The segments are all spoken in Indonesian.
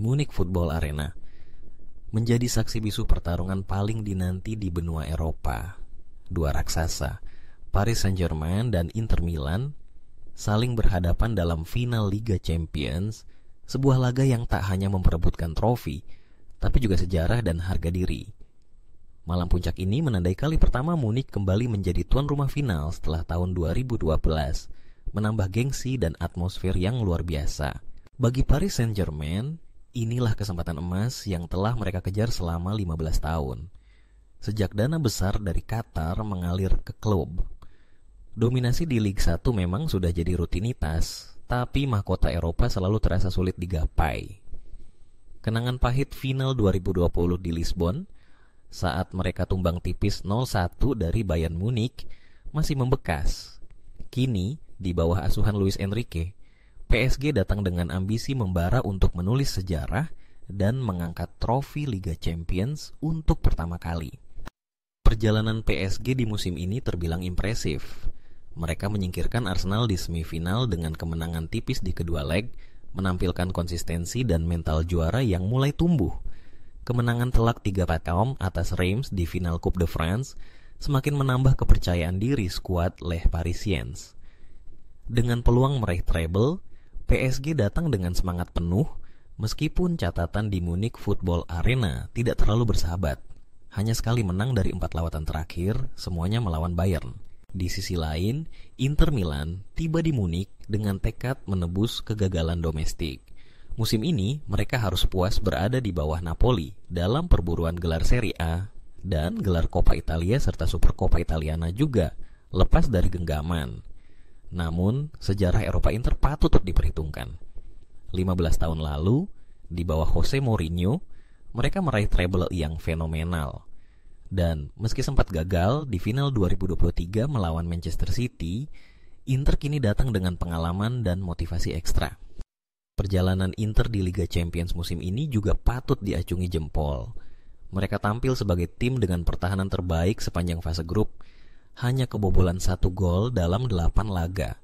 Munich Football Arena menjadi saksi bisu pertarungan paling dinanti di benua Eropa. Dua raksasa, Paris Saint-Germain dan Inter Milan, saling berhadapan dalam final Liga Champions, sebuah laga yang tak hanya memperebutkan trofi, tapi juga sejarah dan harga diri. Malam puncak ini menandai kali pertama Munich kembali menjadi tuan rumah final setelah tahun 2012, menambah gengsi dan atmosfer yang luar biasa. Bagi Paris Saint-Germain, inilah kesempatan emas yang telah mereka kejar selama 15 tahun. Sejak dana besar dari Qatar mengalir ke klub. Dominasi di Liga 1 memang sudah jadi rutinitas, tapi mahkota Eropa selalu terasa sulit digapai. Kenangan pahit final 2020 di Lisbon, saat mereka tumbang tipis 0-1 dari Bayern Munich, masih membekas. Kini, di bawah asuhan Luis Enrique, PSG datang dengan ambisi membara untuk menulis sejarah dan mengangkat trofi Liga Champions untuk pertama kali. Perjalanan PSG di musim ini terbilang impresif. Mereka menyingkirkan Arsenal di semifinal dengan kemenangan tipis di kedua leg, menampilkan konsistensi dan mental juara yang mulai tumbuh. Kemenangan telak 3-4 atas Reims di final Coupe de France semakin menambah kepercayaan diri skuad Les Parisiens. Dengan peluang meraih treble, PSG datang dengan semangat penuh, meskipun catatan di Munich Football Arena tidak terlalu bersahabat. Hanya sekali menang dari 4 lawatan terakhir, semuanya melawan Bayern. Di sisi lain, Inter Milan tiba di Munich dengan tekad menebus kegagalan domestik. Musim ini, mereka harus puas berada di bawah Napoli dalam perburuan gelar Serie A dan gelar Coppa Italia serta Supercoppa Italiana juga, lepas dari genggaman. Namun, sejarah Eropa Inter patut diperhitungkan. 15 tahun lalu, di bawah Jose Mourinho, mereka meraih treble yang fenomenal. Dan meski sempat gagal di final 2023 melawan Manchester City, Inter kini datang dengan pengalaman dan motivasi ekstra. Perjalanan Inter di Liga Champions musim ini juga patut diacungi jempol. Mereka tampil sebagai tim dengan pertahanan terbaik sepanjang fase grup, hanya kebobolan 1 gol dalam 8 laga.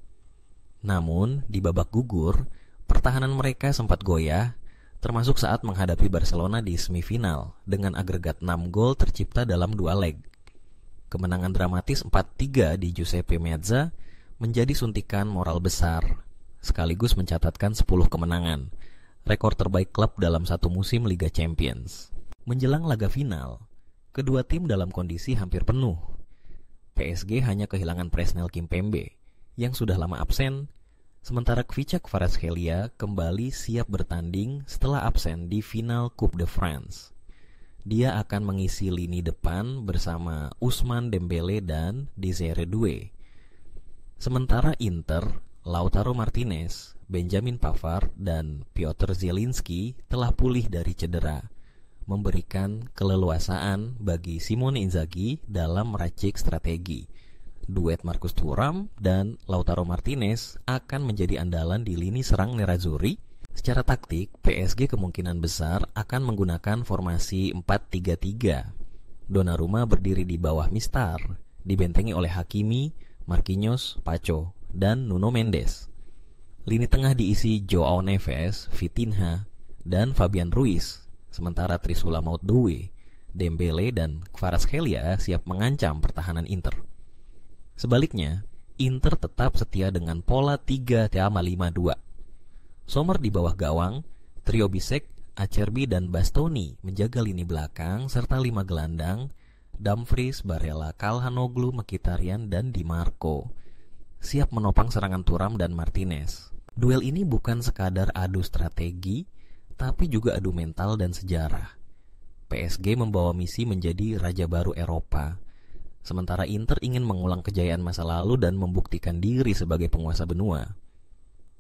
Namun, di babak gugur, pertahanan mereka sempat goyah, termasuk saat menghadapi Barcelona di semifinal dengan agregat 6 gol tercipta dalam 2 leg. Kemenangan dramatis 4-3 di Giuseppe Meazza menjadi suntikan moral besar, sekaligus mencatatkan 10 kemenangan, rekor terbaik klub dalam satu musim Liga Champions. Menjelang laga final, kedua tim dalam kondisi hampir penuh. PSG hanya kehilangan Presnel Kimpembe yang sudah lama absen, sementara Kvicha Kvaratskhelia kembali siap bertanding setelah absen di final Coupe de France. Dia akan mengisi lini depan bersama Ousmane Dembélé dan Désiré Doué. Sementara Inter, Lautaro Martinez, Benjamin Pavard, dan Piotr Zielinski telah pulih dari cedera, memberikan keleluasaan bagi Simone Inzaghi dalam meracik strategi. Duet Marcus Thuram dan Lautaro Martinez akan menjadi andalan di lini serang Nerazzurri. Secara taktik, PSG kemungkinan besar akan menggunakan formasi 4-3-3. Donnarumma berdiri di bawah Mistar, dibentengi oleh Hakimi, Marquinhos, Pacho, dan Nuno Mendes. Lini tengah diisi Joao Neves, Vitinha, dan Fabian Ruiz. Sementara Trisula Mautdoue, Dembélé, dan Kvaratskhelia siap mengancam pertahanan Inter. Sebaliknya, Inter tetap setia dengan pola 3-5-2. Sommer di bawah gawang, trio Bisek, Acerbi, dan Bastoni menjaga lini belakang, serta 5 gelandang, Dumfries, Barella, Calhanoglu, Mkhitaryan, dan Di Marco siap menopang serangan Thuram dan Martinez. Duel ini bukan sekadar adu strategi, tapi juga adu mental dan sejarah. PSG membawa misi menjadi raja baru Eropa, sementara Inter ingin mengulang kejayaan masa lalu dan membuktikan diri sebagai penguasa benua.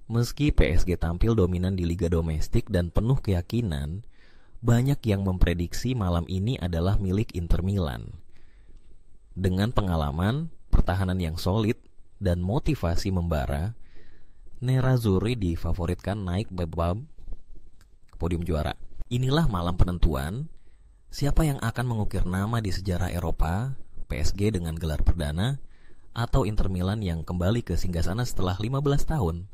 Meski PSG tampil dominan di liga domestik dan penuh keyakinan, banyak yang memprediksi malam ini adalah milik Inter Milan. Dengan pengalaman, pertahanan yang solid, dan motivasi membara, Nerazzurri difavoritkan naik babak podium juara. Inilah malam penentuan, siapa yang akan mengukir nama di sejarah Eropa, PSG dengan gelar perdana, atau Inter Milan yang kembali ke singgasana setelah 15 tahun.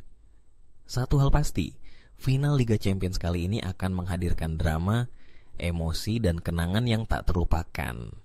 Satu hal pasti, Final Liga Champions kali ini akan menghadirkan drama, emosi, dan kenangan yang tak terlupakan.